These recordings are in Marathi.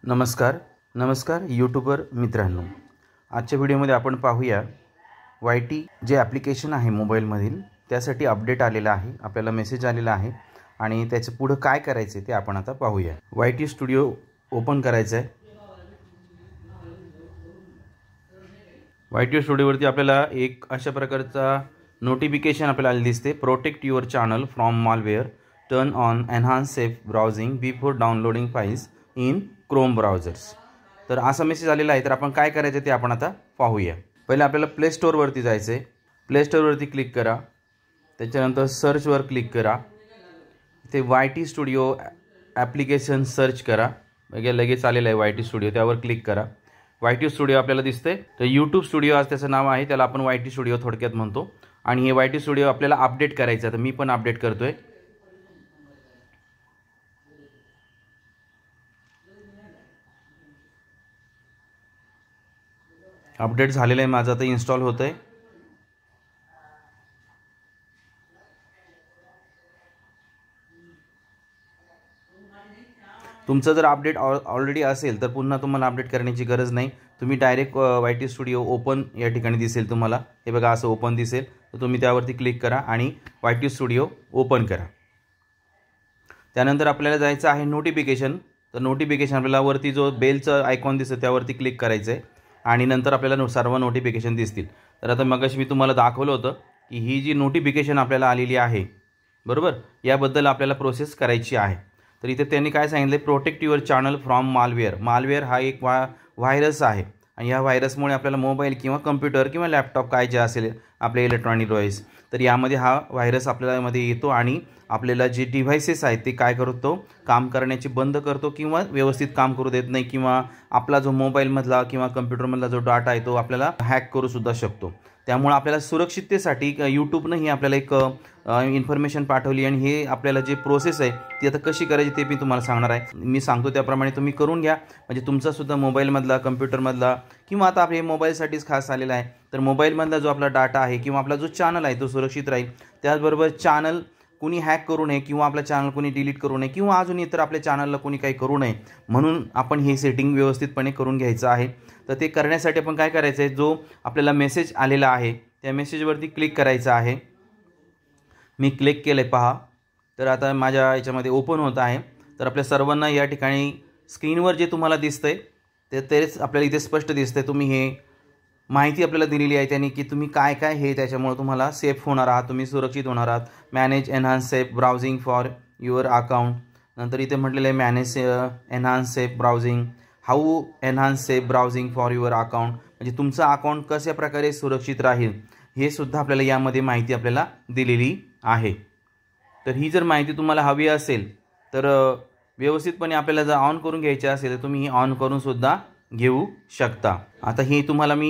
नमस्कार यूट्यूबर मित्रांनो, आजच्या व्हिडिओमध्ये आपण पाहूया YT जे ॲप्लिकेशन आहे मोबाईलमधील त्यासाठी अपडेट आलेला आहे, आपल्याला मेसेज आलेला आहे आणि त्याचे पुढे काय करायचे ते आपण आता पाहूया। YT स्टुडिओ ओपन करायचा आहे। YT स्टुडिओवरती आपल्याला एक अशा प्रकारचा नोटिफिकेशन आपल्याला दिसते, protect your channel from malware, turn on enhance safe browsing before downloading files in Chrome browsers. तर असा मेसेज आलेला आहे। तर आपण काय करायचं ते आपण आता पाहूया। पहिले आपल्याला प्ले स्टोअर वरती जायचं आहे। प्ले स्टोअर वरती क्लिक करा, त्याच्यानंतर सर्च वर क्लिक करा, ते YT स्टुडिओ ॲप्लिकेशन सर्च करा, लगेच आलेलं आहे YT स्टुडिओ, त्यावर क्लिक करा। YT स्टुडिओ आपल्याला दिसते, तर YouTube स्टुडिओ आज त्याचं नाव आहे, त्याला आपण YT स्टुडिओ थोडक्यात म्हणतो। आणि हे YT स्टुडिओ आपल्याला अपडेट करायचं आहे, तर मी पण अपडेट करतोय। अपडेट झालेलं आहे माझं, आता इन्स्टॉल होतंय। तुमचं जर अपडेट ऑलरेडी असेल तर पुन्हा तुम्हाला अपडेट करण्याची गरज नाही, तुम्ही डायरेक्ट YT स्टुडिओ ओपन या ठिकाणी दिसेल तुम्हाला, हे बघा असं ओपन दिसेल, तर तुम्ही त्यावरती क्लिक करा आणि YT स्टुडिओ ओपन करा। त्यानंतर आपल्याला जायचं आहे नोटिफिकेशन, तर नोटिफिकेशन आपल्याला वरती जो बेलचं आयकॉन दिसतं त्यावरती क्लिक करायचं आहे आणि नंतर आपल्याला सर्व नोटिफिकेशन दिसतील। तर आता मगाशी मी तुम्हाला दाखवलं होतं की ही जी नोटिफिकेशन आपल्याला आलेली आहे बरोबर, याबद्दल आपल्याला प्रोसेस करायची आहे। तर इथे त्यांनी काय सांगितले, protect your channel from malware. Malware हा एक व्हायरस आहे आणि या व्हायरसमुळे आपल्याला मोबाईल किंवा कम्प्युटर किंवा लॅपटॉप काय जे असेल आपले इलेक्ट्रॉनिक डिव्हाइस, तर यामध्ये हा व्हायरस आपल्याला मध्ये येतो आणि आपल्याला जे डिव्हाइसेस आहेत ते काय करतो, काम करण्याची बंद करतो किंवा व्यवस्थित काम करू देत नाही, किंवा आपला जो मोबाईलमधला किंवा कम्प्युटरमधला जो डाटा आहे तो आपल्याला हॅक करू सुद्धा शकतो। त्यामुळे आपल्याला सुरक्षिततेसाठी यूट्यूबने ही आपल्याला एक इन्फॉर्मेशन पाठवली आणि हे आपल्याला जे प्रोसेस आहे ती आता कशी करायची ते मी तुम्हाला सांगणार आहे। मी सांगतो त्याप्रमाणे तुम्ही करून घ्या, म्हणजे तुमचा सुद्धा मोबाईलमधला कम्प्युटरमधला किंवा आता आपल्या मोबाईलसाठीच खास आलेला आहे, तर मोबाईलमधला जो आपला डाटा आहे किंवा आपला जो चॅनल आहे तो सुरक्षित राहील। त्याचबरोबर चॅनल कोणी हॅक करू नये किंवा आपलं चॅनल कोणी डिलीट करू नये किंवा अजून इतर आपल्या चॅनलला कोणी काही करू नये, म्हणून आपण हे सेटिंग व्यवस्थितपणे करून घ्यायचं आहे। तर ते करण्यासाठी आपण काय करायचं आहे, जो आपल्याला मेसेज आलेला आहे त्या मेसेजवरती क्लिक करायचं आहे। मी क्लिक केलं पहा, तर आता माझ्या याच्यामध्ये ओपन होत आहे। तर आपल्या सर्वांना या ठिकाणी स्क्रीनवर जे तुम्हाला दिसतंय तेच आपल्याला इथे स्पष्ट दिसतंय। तुम्ही हे माहिती आपल्याला दिलेली आहे त्यांनी की तुम्ही काय काय हे त्याच्यामुळे तुम्हाला सेफ होणार आहात, तुम्ही सुरक्षित होणार आहात। Manage enhance safe browsing for your account, नंतर इथे म्हटलेलं आहे manage enhance safe browsing, how enhance safe browsing for your account, म्हणजे तुमचं अकाउंट कशा प्रकारे सुरक्षित राहील हे सुद्धा आपल्याला यामध्ये माहिती आपल्याला दिलेली आहे। तर ही जर माहिती तुम्हाला हवी असेल तर व्यवस्थितपणे आपल्याला जर ऑन करून घ्यायची असेल तर तुम्ही ही ऑन करून सुद्धा घेऊ शकता। आता हे तुम्हाला मी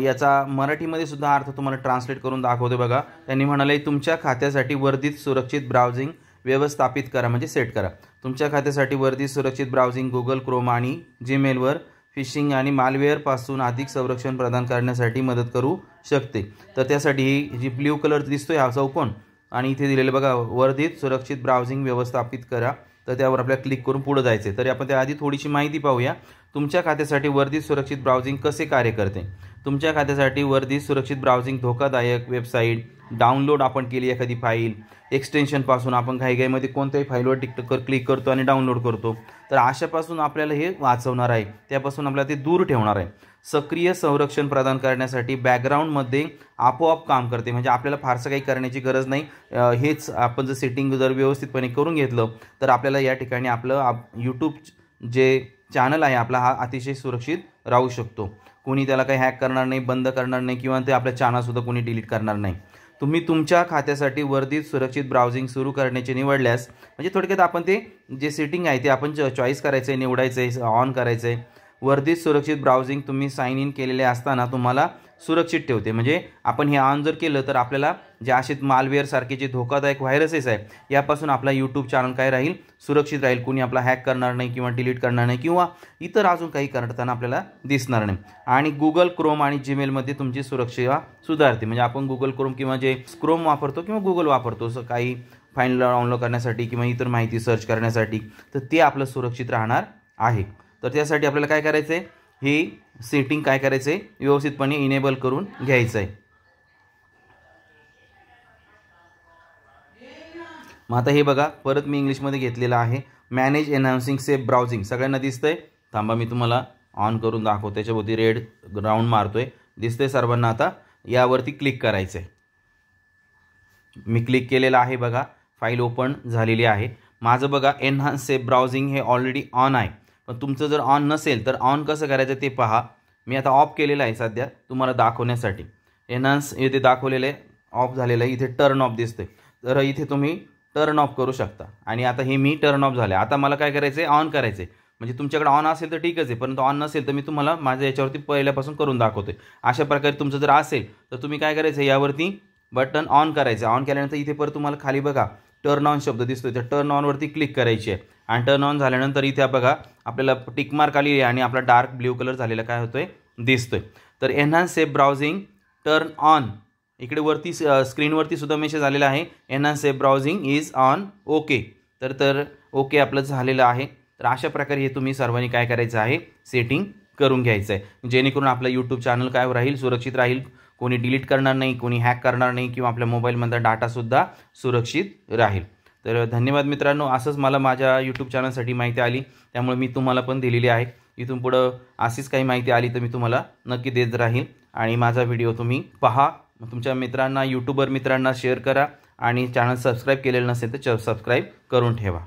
याचा मराठीमध्ये सुद्धा अर्थ तुम्हाला ट्रान्सलेट करून दाखवतो बघा। त्यांनी म्हणाले तुमच्या खात्यासाठी वर्धित सुरक्षित ब्राउजिंग व्यवस्थापित करा, म्हणजे सेट करा। तुमच्या खात्यासाठी वर्धित सुरक्षित ब्राउजिंग गुगल क्रोम आणि जीमेलवर फिशिंग आणि मालवेअरपासून अधिक संरक्षण प्रदान करण्यासाठी मदत करू शकते। तर त्यासाठी ही जी ब्ल्यू कलर दिसतोय हा चौकोन आणि इथे दिलेलं बघा वर्धित सुरक्षित ब्राउजिंग व्यवस्थापित करा, तर त्यावर आपल्याला क्लिक करून पुढे जायचे। तर आपण त्याआधी थोडीशी माहिती पाहूया। तुमच्या खात्यासाठी वर्धित सुरक्षित ब्राउजिंग कसे कार्य करते। तुमच्या खात्यासाठी वर्धित सुरक्षित ब्राउजिंग धोकादायक वेबसाईट, डाउनलोड आपण केली एखादी फाईल, एक्सटेन्शनपासून आपण घाईघाईमध्ये कोणत्याही फाईलवर क्लिक करतो आणि डाउनलोड करतो, तर अशापासून आपल्याला हे वाचवणार आहे, त्यापासून आपल्याला ते दूर ठेवणार आहे। सक्रिय संरक्षण प्रदान करण्यासाठी बॅकग्राऊंडमध्ये आपोआप काम करते, म्हणजे आपल्याला फारसं काही करण्याची गरज नाही। हेच आपण जर सेटिंग जर व्यवस्थितपणे करून घेतलं तर आपल्याला या ठिकाणी आपलं यूट्यूब जे चॅनल आहे आपला हा अतिशय सुरक्षित राहू शकतो। कोणी त्याला काही हॅक करणार नाही, बंद करणार नाही किंवा ते आपल्या चॅनलसुद्धा कोणी डिलीट करणार नाही। तुम्ही तुमच्या खात्यासाठी वर्धित सुरक्षित ब्राउजिंग सुरू करण्याचे निवडल्यास, म्हणजे थोडक्यात आपण ते जे सेटिंग आहे ते आपण चॉईस करायचं आहे, निवडायचं आहे, ऑन करायचं आहे। वर्धित सुरक्षित ब्राउजिंग तुम्ही साइन इन केलेले असताना तुम्हाला सुरक्षित ठेवते, म्हणजे आपण हे ऑन जर केलं तर आपल्याला जे असे मालवेअर सारखे जे धोकादायक व्हायरसेस आहे यापासून आपला यूट्यूब चॅनल काय राहील, सुरक्षित राहील। कोणी आपला हॅक करणार नाही किंवा डिलीट करणार नाही किंवा इतर अजून काही करताना आपल्याला दिसणार नाही। आणि गुगल क्रोम आणि जीमेलमध्ये तुमची सुरक्षा सुधारते, म्हणजे आपण गुगल क्रोम किंवा जे क्रोम वापरतो किंवा गुगल वापरतो काही फाईल डाउनलोड करण्यासाठी किंवा इतर माहिती सर्च करण्यासाठी, तर ते आपलं सुरक्षित राहणार आहे। तर त्यासाठी आपल्याला काय करायचं आहे, ही सेटिंग काय करायचं आहे, व्यवस्थितपणे इनेबल करून घ्यायचं आहे. मग आता हे बघा, परत मी इंग्लिशमध्ये घेतलेलं आहे. मॅनेज एनहान्सिंग सेफ ब्राउझिंग सगळ्यांना दिसतंय. थांबा मी तुम्हाला ऑन करून दाखवतो. त्याच्यावरती रेड राऊंड मारतोय, दिसतंय सर्वांना. आता यावरती क्लिक करायचं आहे. मी क्लिक केलेलं आहे बघा, फाईल ओपन झालेली आहे. माझं बघा एनहान्स सेफ ब्राउझिंग हे ऑलरेडी ऑन आहे. पण तुमचं जर ऑन नसेल तर ऑन कसं करायचं ते पहा. मी आता ऑफ केलेलं आहे सध्या तुम्हाला दाखवण्यासाठी. एनहान्स इथे दाखवलेलं आहे, ऑफ झालेलं आहे. इथे टर्न ऑफ दिसते, तर इथे तुम्ही टर्न ऑफ करू शकता. आणि आता हे मी टर्न ऑफ झालं. आता मला काय करायचं आहे, ऑन करायचं आहे. म्हणजे तुमच्याकडे ऑन असेल तर ठीकच आहे, परंतु ऑन नसेल तर मी तुम्हाला माझ्या याच्यावरती पहिल्यापासून करून दाखवतोय. अशा प्रकारे तुमचं जर असेल तर तुम्ही काय करायचं, यावरती बटन ऑन करायचं. ऑन केल्यानंतर इथे परत तुम्हाला खाली बघा टर्न ऑन शब्द दिसतोय, तर टर्न ऑनवरती क्लिक करायची आहे. आणि टर्न ऑन झाल्यानंतर इथे बघा आपल्याला टिक मार्क आली आहे आणि आपला डार्क ब्ल्यू कलर झालेला काय होतोय दिसतोय. तर enhance safe browsing turn on, इकडे वरती स्क्रीनवरती सुद्धा मेसेज आलेला आहे, enhance safe browsing is on okay. तर ओके आपलं झालेलं आहे. तर अशा प्रकारे हे तुम्ही सर्वांनी काय करायचं आहे, सेटिंग करून घ्यायचं आहे, जेणेकरून आपलं यूट्यूब चॅनल काय राहील, सुरक्षित राहील. कोणी डिलीट करणार नाही, कोणी हॅक करणार नाही, किंवा आपल्या मोबाईलमधला डाटासुद्धा सुरक्षित राहील. तर धन्यवाद मित्रांनो. असंच मला माझ्या यूट्यूब चॅनलसाठी माहिती आली, त्यामुळे मी तुम्हाला पण दिलेली आहे. इथून पुढं अशीच काही माहिती आली तर मी तुम्हाला नक्की देत राहील. आणि माझा व्हिडिओ तुम्ही पहा, तुमच्या मित्रांना, यूट्यूबर मित्रांना शेअर करा. आणि चॅनल सबस्क्राईब केलेलं नसेल तर सबस्क्राईब करून ठेवा.